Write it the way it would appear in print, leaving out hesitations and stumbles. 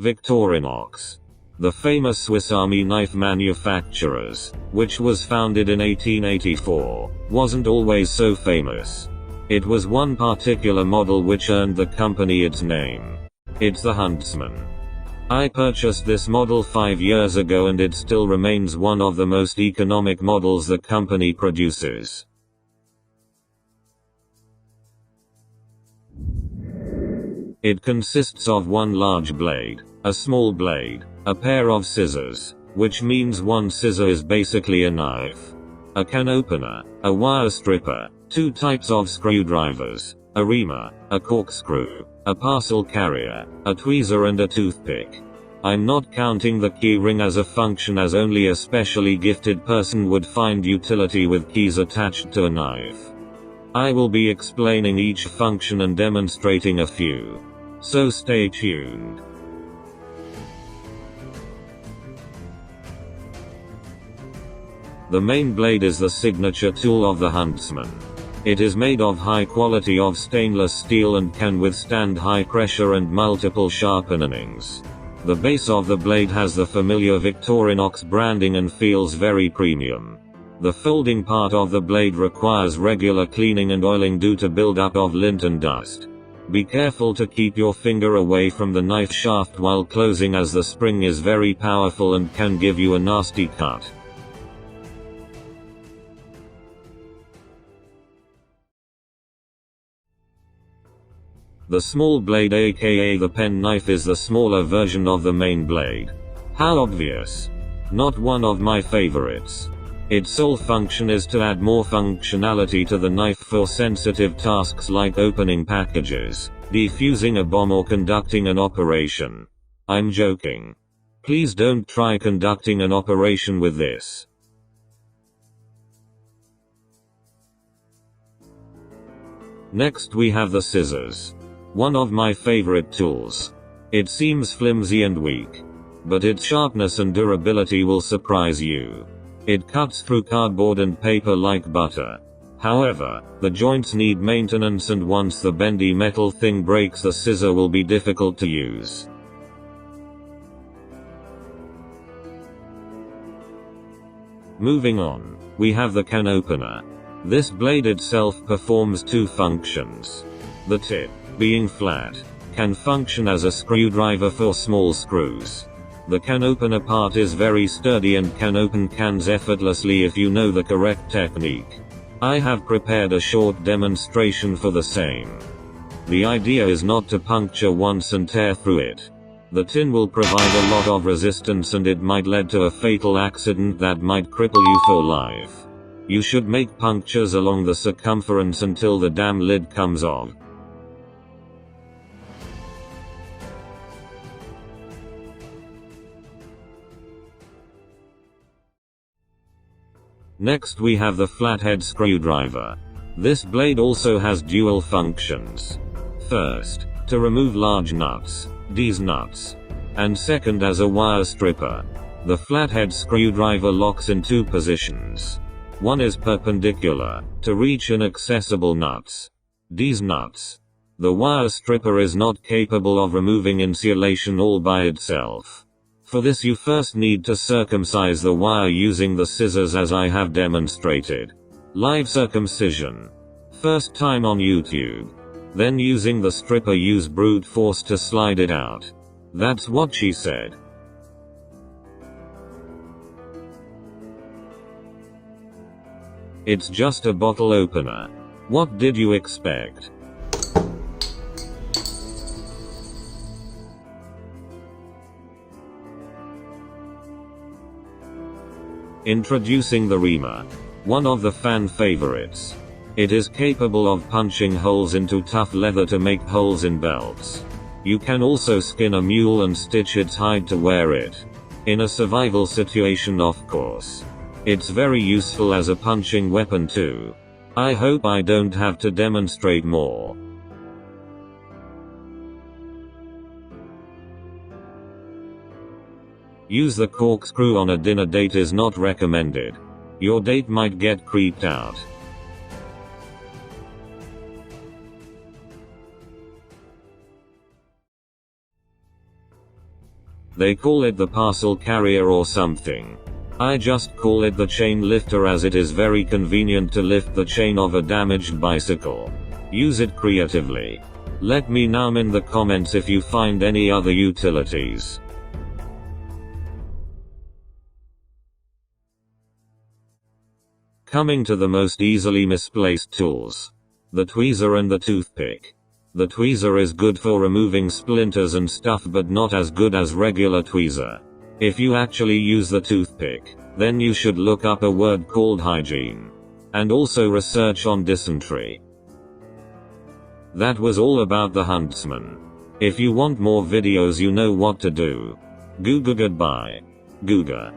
Victorinox, the famous Swiss Army knife manufacturers, which was founded in 1884, wasn't always so famous. It was one particular model which earned the company its name. It's the Huntsman. I purchased this model 5 years ago and it still remains one of the most economic models the company produces. It consists of one large blade, a small blade, a pair of scissors, which means one scissor is basically a knife, a can opener, a wire stripper, 2 types of screwdrivers, a reamer, a corkscrew, a parcel carrier, a tweezer and a toothpick. I'm not counting the key ring as a function, as only a specially gifted person would find utility with keys attached to a knife. I will be explaining each function and demonstrating a few, so stay tuned. The main blade is the signature tool of the Huntsman. It is made of high quality of stainless steel and can withstand high pressure and multiple sharpenings. The base of the blade has the familiar Victorinox branding and feels very premium. The folding part of the blade requires regular cleaning and oiling due to buildup of lint and dust. Be careful to keep your finger away from the knife shaft while closing, as the spring is very powerful and can give you a nasty cut. The small blade, aka the pen knife, is the smaller version of the main blade. How obvious. Not one of my favorites. Its sole function is to add more functionality to the knife for sensitive tasks like opening packages, defusing a bomb or conducting an operation. I'm joking. Please don't try conducting an operation with this. Next we have the scissors. One of my favorite tools. It seems flimsy and weak, but its sharpness and durability will surprise you. It cuts through cardboard and paper like butter. However, the joints need maintenance, and once the bendy metal thing breaks, the scissor will be difficult to use. Moving on, we have the can opener. This blade itself performs 2 functions. The tip, being flat, can function as a screwdriver for small screws. The can opener part is very sturdy and can open cans effortlessly if you know the correct technique. I have prepared a short demonstration for the same. The idea is not to puncture once and tear through it. The tin will provide a lot of resistance and it might lead to a fatal accident that might cripple you for life. You should make punctures along the circumference until the damn lid comes off. Next we have the flathead screwdriver. This blade also has dual functions. First, to remove large nuts, these nuts. And second, as a wire stripper. The flathead screwdriver locks in 2 positions. One is perpendicular, to reach inaccessible nuts. These nuts. The wire stripper is not capable of removing insulation all by itself. For this you first need to circumcise the wire using the scissors, as I have demonstrated. Live circumcision. First time on YouTube. Then using the stripper, use brute force to slide it out. That's what she said. It's just a bottle opener. What did you expect? Introducing the reamer. One of the fan favorites. It is capable of punching holes into tough leather to make holes in belts. You can also skin a mule and stitch its hide to wear it. In a survival situation, of course. It's very useful as a punching weapon too. I hope I don't have to demonstrate more. Use the corkscrew on a dinner date is not recommended. Your date might get creeped out. They call it the parcel carrier or something. I just call it the chain lifter as it is very convenient to lift the chain of a damaged bicycle. Use it creatively. Let me know in the comments if you find any other utilities. Coming to the most easily misplaced tools. The tweezer and the toothpick. The tweezer is good for removing splinters and stuff but not as good as regular tweezer. If you actually use the toothpick, then you should look up a word called hygiene. And also research on dysentery. That was all about the Huntsman. If you want more videos you know what to do. Googa goodbye. Googa.